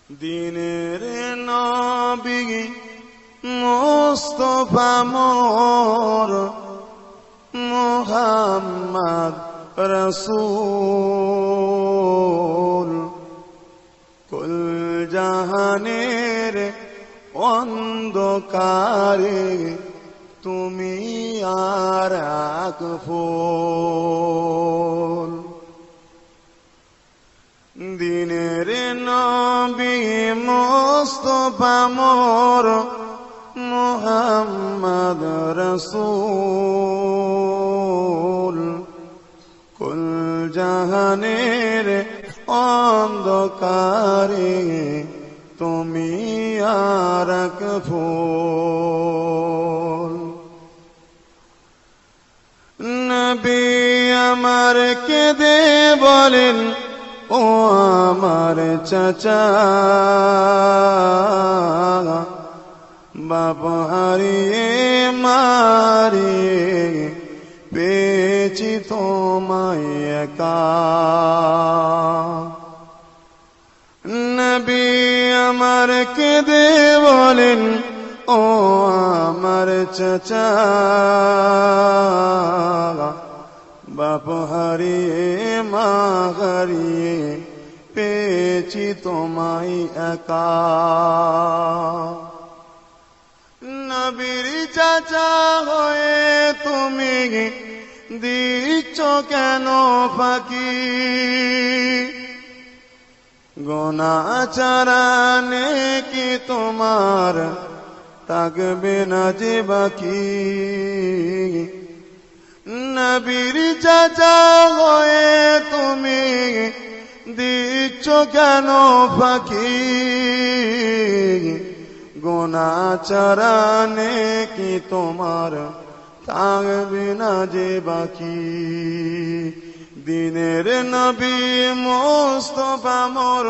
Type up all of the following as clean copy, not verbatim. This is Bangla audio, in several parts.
দিনের নবী মুস্তাফা মোর মুহাম্মদ রাসূল কুল জাহানের অন্ধকারে তুমি আর এক ফুল। দিনের নবী মুস্তাফা মোর মুহাম্মদ রাসূল কুল জাহানের অন্ধকারে তুমি আর এক ফুল। নবী আমার কেঁদে বলেন, ও আমার চাচা, বাপ হারিয়ে মারিয়ে পেয়েছি তোমায় একা। নবী আমার কেঁদে বলেন, ও আমার চাচা, বাপ হারিয়ে মা হারিয়ে পেয়েছি তোমায় একা। নবীর চাচা হয়ে তুমি দিচ্ছ কেন ফাঁকি? গোনাচারানে কি তোমার থাকবে না যে বাকি? নবীর চাচা হয়ে তুমি দিচ্ছ কেন ফাঁকি? গোনাচারানে কি তোমার থাকবে না যে বাকি? দিনের নবী মুস্তাফা মোর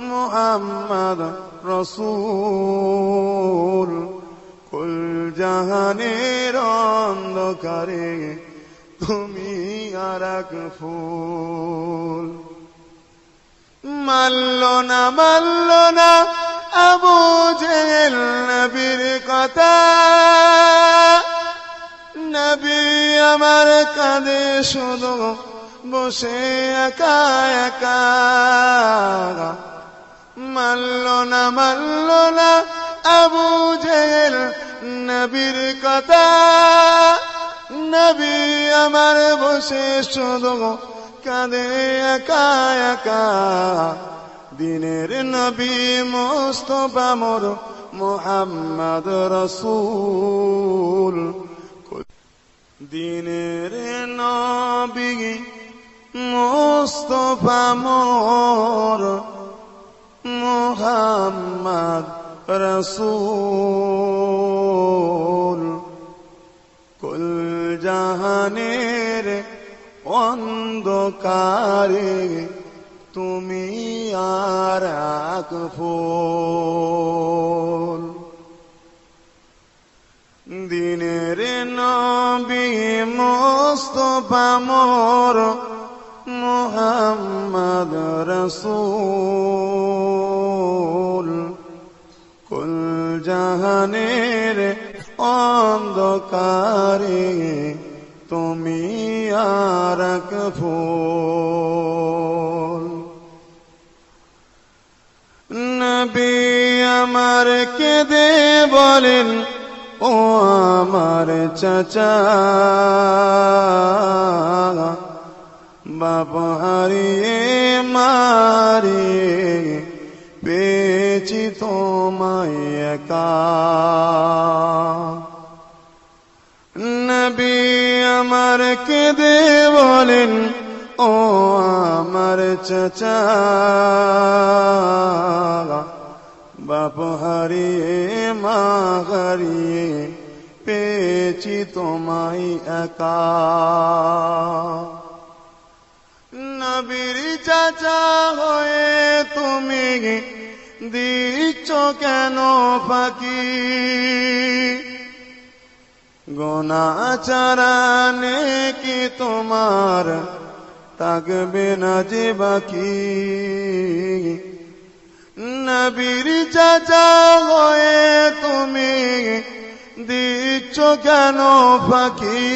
মুহাম্মদ রাসূল কুল জাহানের অন্ধকারে তুমি আর এক ফুল। মানল না আবু জেহেল নবীর কথা, নবী আমার কাঁদে শুধু বসে একা একা। মানল না আবু জেহেল নবীর কথা, নবী আমার বসে শুধু কাঁদে একা একা। দিনের নবী মুস্তাফা মোর মুহাম্মদ রাসূল, দিনের নবী মুস্তাফা মোর মুহাম্মদ রাসূল কুল জাহানের অন্ধকারে তুমি আর এক ফুল। দিনের নবী মুস্তাফা মোর মুহাম্মদ রাসূল কুল জাহানের অন্ধকারে তুমি আর এক ফুল। নবী আমার কেঁদে বলেন, ও আমার চাচা, বাপ হারিয়ে মারিয়ে পেয়েছি তোমায় একা। নবী আমার কেঁদে বলেন, ও আমার চাচা, বাপ হারিয়ে মা হারিয়ে পেয়েছি তোমায় একা। নবীর চাচা হয়ে তুমি দিচ্ছ কেন ফাঁকি? গোনাচারানে কি তোমার থাকবে না যে বাকি? নবীর চাচা হয়ে তুমি দিচ্ছ কেন ফাঁকি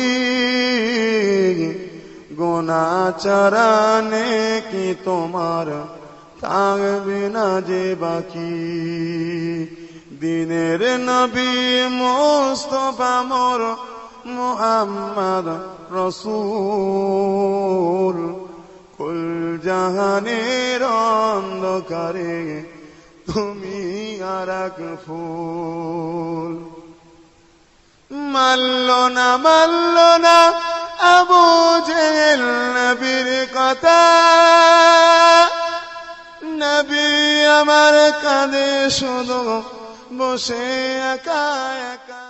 গুনাহচারানে কি তোমার থাকবে না যে বাকি দিনের নবী মুস্তাফা মোর মুহাম্মদ রাসূল কুল জাহানের অন্ধকারে তুমি আরেক ফুল মানল না আবু জেহেল নবীর কথা নবী আমার কাঁধে শুধু বসে একা একা